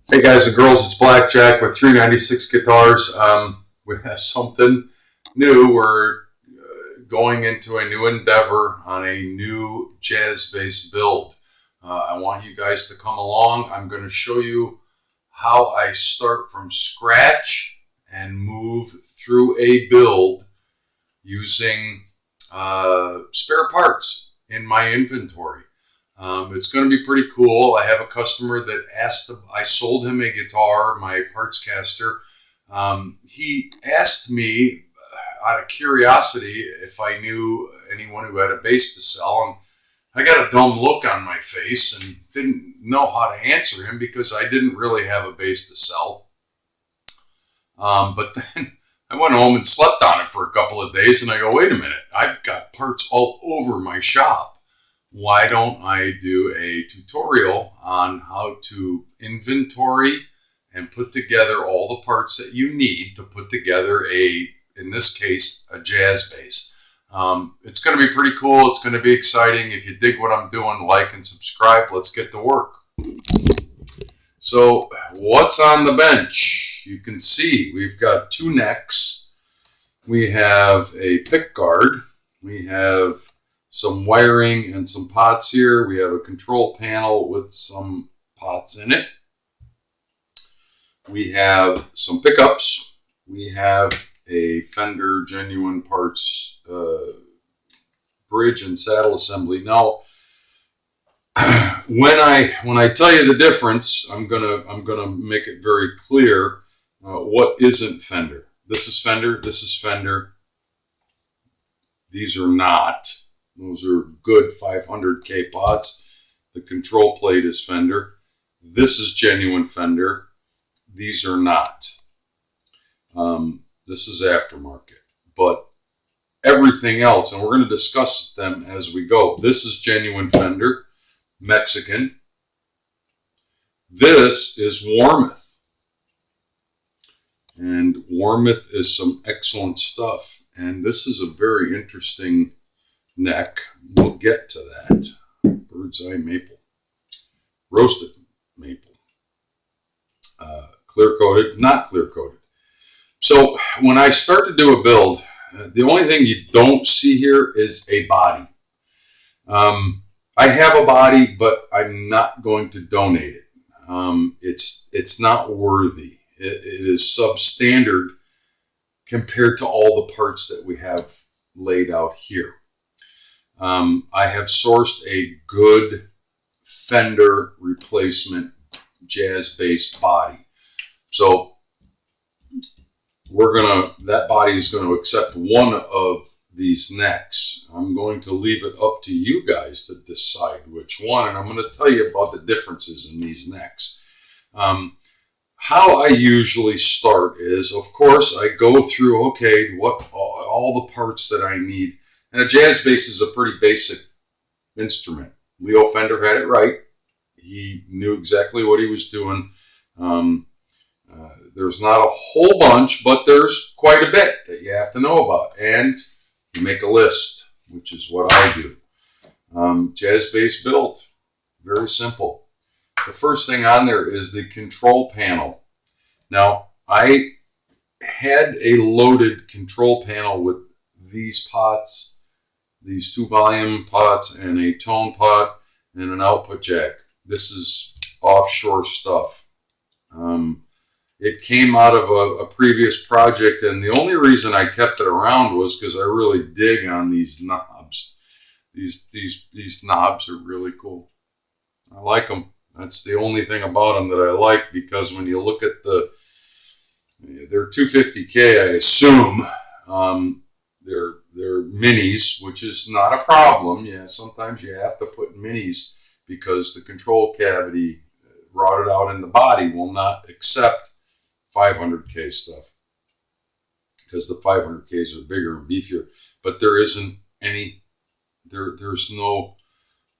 Hey guys and girls, it's Blackjack with 396 Guitars. We have something new. We're going into a new endeavor on a new jazz bass build. I want you guys to come along. I'm going to show you how I start from scratch and move through a build using spare parts in my inventory. It's going to be pretty cool. I have a customer that asked, I sold him a guitar, my parts caster. He asked me out of curiosity if I knew anyone who had a bass to sell. And I got a dumb look on my face and didn't know how to answer him because I didn't really have a bass to sell. But then I went home and slept on it for a couple of days and I go, wait a minute, I've got parts all over my shop. Why don't I do a tutorial on how to inventory and put together all the parts that you need to put together in this case, a jazz bass. It's going to be pretty cool. It's going to be exciting. If you dig what I'm doing, like and subscribe. Let's get to work. So what's on the bench? You can see we've got two necks. We have a pick guard. We have some wiring and some pots here. We have a control panel with some pots in it. We have some pickups. We have a Fender Genuine Parts bridge and saddle assembly. Now, when I tell you the difference, I'm gonna make it very clear what isn't Fender. This is Fender. This is Fender. These are not. Those are good 500K pots. The control plate is Fender. This is genuine Fender. These are not. This is aftermarket. But everything else, and we're going to discuss them as we go. This is genuine Fender, Mexican. This is Warmoth. And Warmoth is some excellent stuff. And this is a very interesting neck. We'll get to that. Bird's eye maple, roasted maple, clear coated, not clear coated. So when I start to do a build, the only thing you don't see here is a body. I have a body, but I'm not going to donate it. It's not worthy. It is substandard compared to all the parts that we have laid out here. I have sourced a good Fender replacement jazz bass body. So that body is going to accept one of these necks. I'm going to leave it up to you guys to decide which one, and I'm going to tell you about the differences in these necks. How I usually start is, of course, I go through, okay, what all the parts that I need. And a jazz bass is a pretty basic instrument. Leo Fender had it right. He knew exactly what he was doing. There's not a whole bunch, but there's quite a bit that you have to know about. And you make a list, which is what I do. Jazz bass build, very simple. The first thing on there is the control panel. Now, I had a loaded control panel with these pots, these two volume pots and a tone pot and an output jack. This is offshore stuff. It came out of a previous project, and the only reason I kept it around was because I really dig on these knobs. These knobs are really cool. I like them. That's the only thing about them that I like, because when you look at they're 250K, I assume. They're minis, which is not a problem. Yeah, sometimes you have to put minis because the control cavity routed out in the body will not accept 500K stuff, because the 500Ks are bigger and beefier. But there isn't any, there's no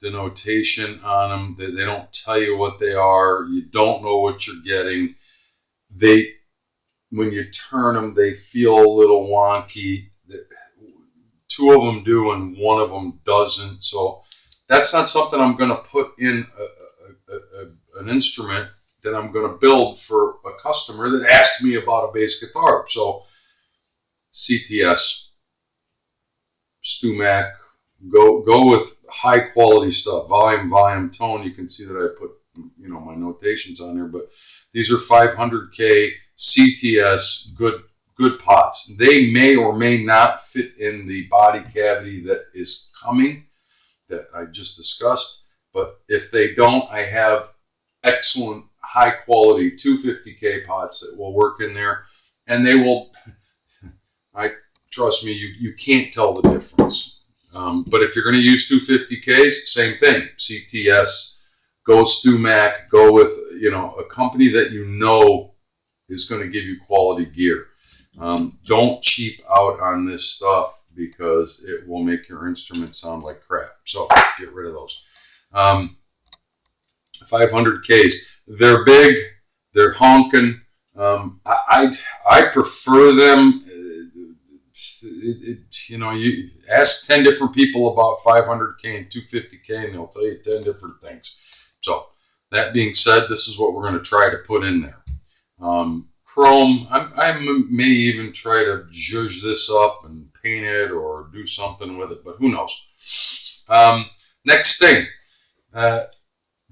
denotation on them. They don't tell you what they are. You don't know what you're getting. When you turn them, they feel a little wonky. Two of them do and one of them doesn't. So that's not something I'm going to put in an instrument that I'm going to build for a customer that asked me about a bass guitar. So CTS, StewMac, go with high quality stuff, volume, tone. You can see that I put, you know, my notations on there, but these are 500K CTS good pots. They may or may not fit in the body cavity that is coming that I just discussed, but if they don't, I have excellent high quality 250K pots that will work in there, and they will, trust me, you can't tell the difference. But if you're going to use 250Ks, same thing, CTS, go StewMac, go with, you know, a company that you know is going to give you quality gear. Don't cheap out on this stuff because it will make your instrument sound like crap. So get rid of those. 500Ks. They're big. They're honking. I prefer them. You know, you ask 10 different people about 500K and 250K, and they'll tell you 10 different things. So that being said, this is what we're going to try to put in there. Chrome, I may even try to zhuzh this up and paint it or do something with it, but who knows. Next thing,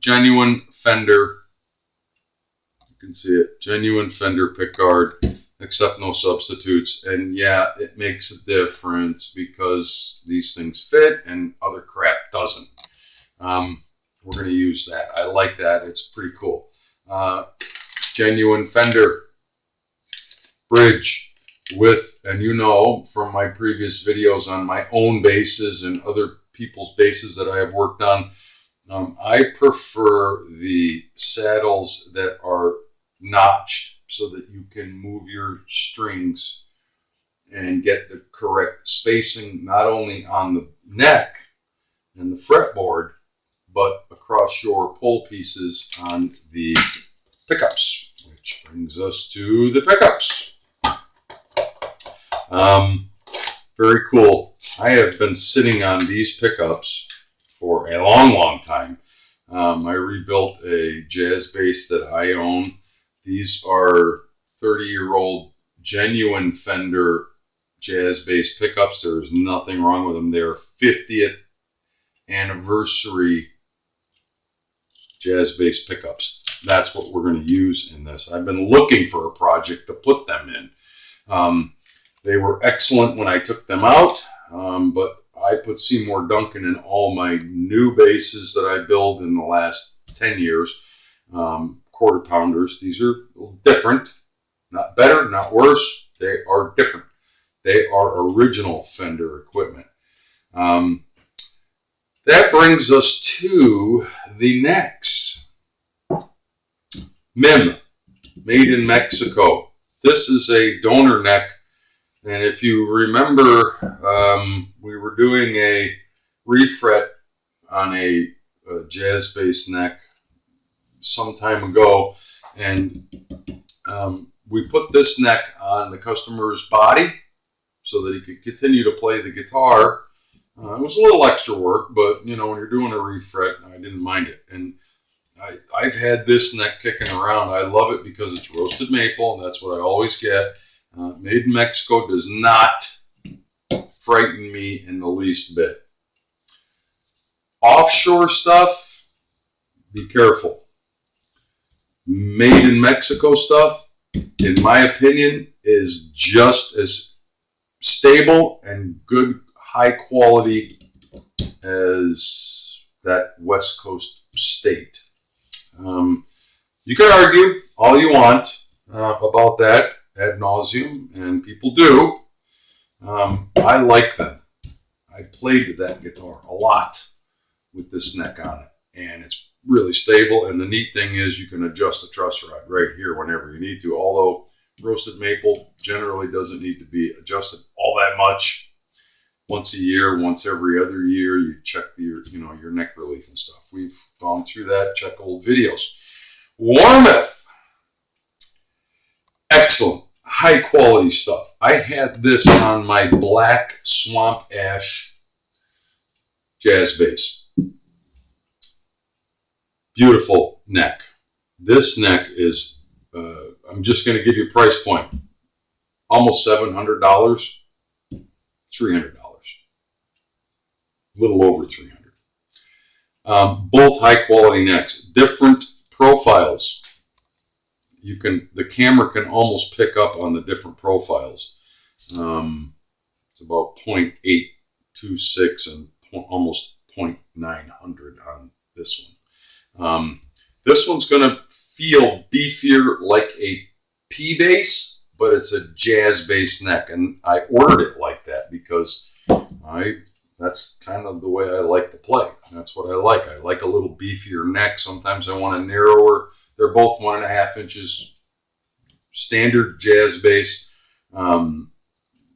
genuine Fender. You can see it, genuine Fender pickguard, except no substitutes. And yeah, it makes a difference because these things fit and other crap doesn't. We're going to use that. I like that. It's pretty cool. Genuine Fender bridge with, and you know from my previous videos on my own basses and other people's basses that I have worked on, I prefer the saddles that are notched so that you can move your strings and get the correct spacing, not only on the neck and the fretboard, but across your pull pieces on the pickups, which brings us to the pickups. Very cool. I have been sitting on these pickups for a long time. I rebuilt a jazz bass that I own. These are 30-year-old genuine Fender jazz bass pickups. There's nothing wrong with them. They're 50th anniversary jazz bass pickups. That's what we're going to use in this. I've been looking for a project to put them in. They were excellent when I took them out, but I put Seymour Duncan in all my new basses that I build in the last 10 years. Quarter pounders. These are different. Not better, not worse. They are different. They are original Fender equipment. That brings us to the necks. MIM, made in Mexico. This is a donor neck. And if you remember, we were doing a refret on a jazz bass neck some time ago, and we put this neck on the customer's body so that he could continue to play the guitar. It was a little extra work, but you know, when you're doing a refret, I didn't mind it. And I've had this neck kicking around. I love it because it's roasted maple, and that's what I always get. Made in Mexico does not frighten me in the least bit. Offshore stuff, be careful. Made in Mexico stuff, in my opinion, is just as stable and good, high quality as that West Coast state. You can argue all you want about that ad nauseum, and people do. I like them. I played that guitar a lot with this neck on it, and it's really stable. And the neat thing is you can adjust the truss rod right here whenever you need to, although roasted maple generally doesn't need to be adjusted all that much. Once a year, once every other year, you check your neck relief and stuff. We've gone through that. Check old videos. Warmoth, excellent, high quality stuff. I had this on my black Swamp Ash jazz bass. Beautiful neck. This neck is, I'm just going to give you a price point, almost $700, $300, a little over $300. Both high quality necks, different profiles. The camera can almost pick up on the different profiles. It's about 0.826 and almost 0.900 on this one. This one's going to feel beefier like a P-bass, but it's a jazz bass neck, and I ordered it like that because that's kind of the way I like to play. That's what I like. I like a little beefier neck. Sometimes I want a narrower. They're both 1.5 inches, standard jazz bass.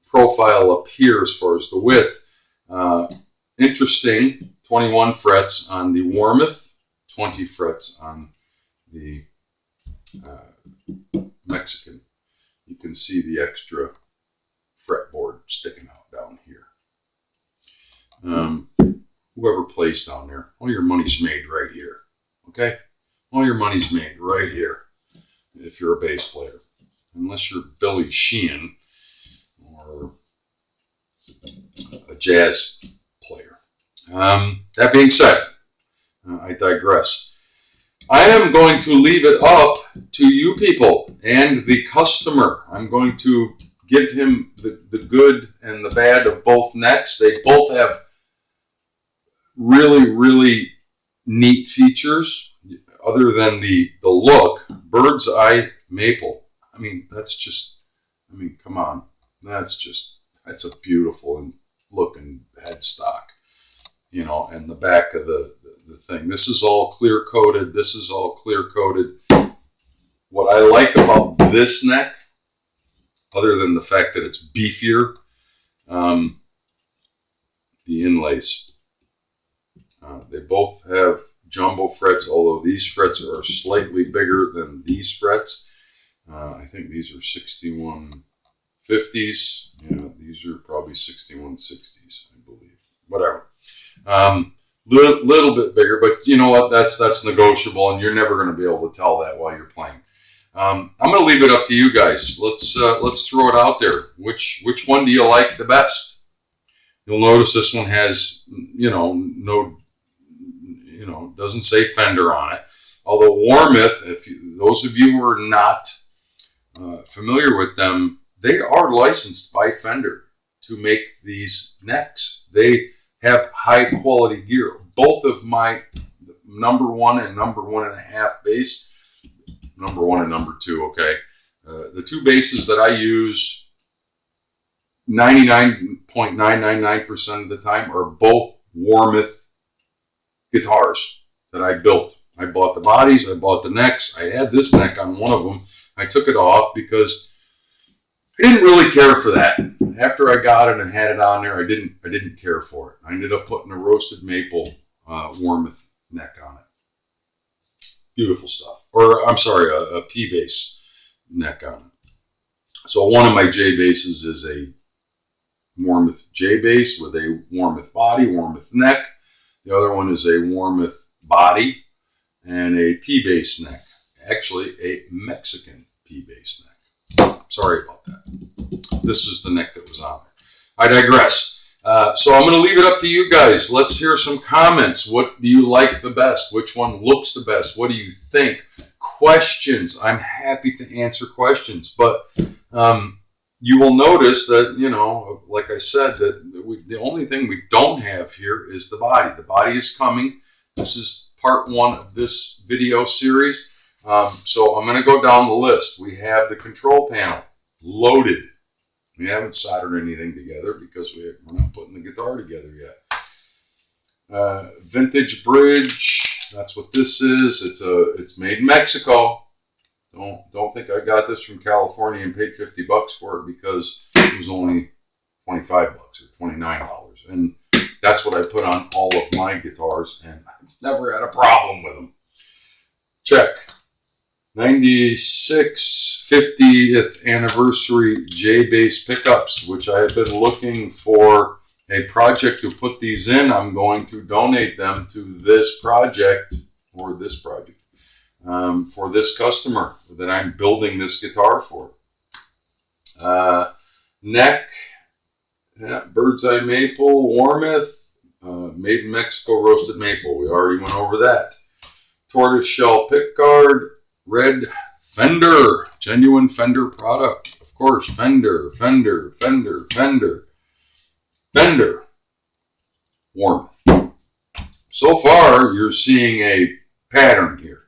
Profile up here as far as the width. Interesting, 21 frets on the Warmoth, 20 frets on the Mexican. You can see the extra fretboard sticking out down here. Whoever plays down there, all your money's made right here. Okay? All your money's made right here if you're a bass player. Unless you're Billy Sheehan or a jazz player. That being said, I digress. I am going to leave it up to you people and the customer. I'm going to give him the good and the bad of both necks. They both have really, really neat features other than the look. Bird's eye maple. I mean, come on. That's a beautiful looking headstock, and the back of the thing. This is all clear coated. This is all clear coated. What I like about this neck, other than the fact that it's beefier, the inlays. They both have jumbo frets, although these frets are slightly bigger than these frets. I think these are 6150s. Yeah, these are probably 6160s, I believe. Whatever. Little bit bigger, but you know what? That's negotiable, and you're never going to be able to tell that while you're playing. I'm going to leave it up to you guys. Let's throw it out there. Which one do you like the best? You'll notice this one has doesn't say Fender on it. Although Warmoth, those of you who are not familiar with them, they are licensed by Fender to make these necks. They have high quality gear. Both of my number 1 and number 1.5 bass, number 1 and number 2, okay. The two basses that I use 99.999% of the time are both Warmoth guitars that I built. I bought the bodies, I bought the necks. I had this neck on one of them. I took it off because I didn't really care for that. After I got it and had it on there, I didn't care for it. I ended up putting a roasted maple Warmoth neck on it. Beautiful stuff. Or I'm sorry, a P-bass neck on it. So one of my J basses is a Warmoth J bass with a Warmoth body, Warmoth neck. The other one is a Warmoth body and a P-bass neck. Actually, a Mexican P-bass neck. Sorry about that. This is the neck that was on there. I digress. So I'm going to leave it up to you guys. Let's hear some comments. What do you like the best? Which one looks the best? What do you think? Questions. I'm happy to answer questions. But you will notice that, like I said, that the only thing we don't have here is the body. The body is coming. This is part 1 of this video series. So I'm going to go down the list. We have the control panel loaded. We haven't soldered anything together because we're not putting the guitar together yet. Vintage bridge. That's what this is. It's made in Mexico. Don't think I got this from California and paid $50 for it because it was only $25 or $29. And that's what I put on all of my guitars, and I've never had a problem with them. Check. 96 50th anniversary J-bass pickups, which I have been looking for a project to put these in. I'm going to donate them to this project, or this project. for this customer that I'm building this guitar for. Neck, yeah, Bird's Eye Maple, Warmouth, made in Mexico roasted maple. We already went over that. Tortoise shell pickguard, red Fender, genuine Fender product. Of course, Fender, Warmouth. So far, you're seeing a pattern here.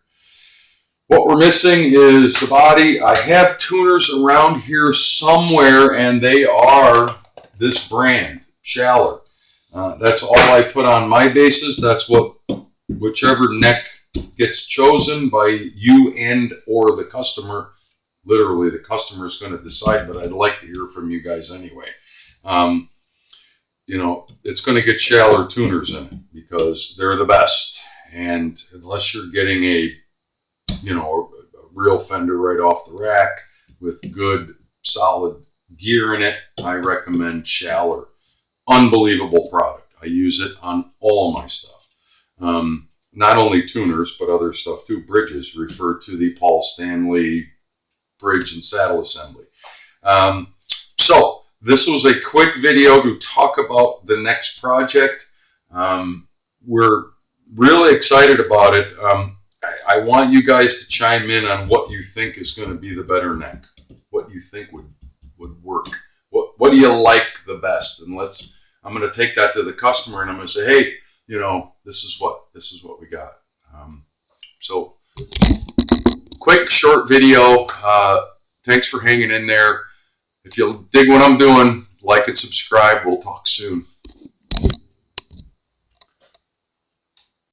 What we're missing is the body. I have tuners around here somewhere, and they are this brand, Schaller. That's all I put on my basses. That's whichever neck gets chosen by you and or the customer. Literally, the customer is going to decide, but I'd like to hear from you guys anyway. You know, it's going to get Schaller tuners in it because they're the best. And unless you're getting a real Fender right off the rack with good, solid gear in it, I recommend Schaller. Unbelievable product. I use it on all my stuff. Not only tuners, but other stuff too. Bridges, refer to the Paul Stanley bridge and saddle assembly. So this was a quick video to talk about the next project. We're really excited about it. I want you guys to chime in on what you think is going to be the better neck. What you think would work. What do you like the best? And I'm going to take that to the customer and I'm going to say, hey, you know, this is what we got. So quick, short video. Thanks for hanging in there. If you dig what I'm doing, like and subscribe. We'll talk soon.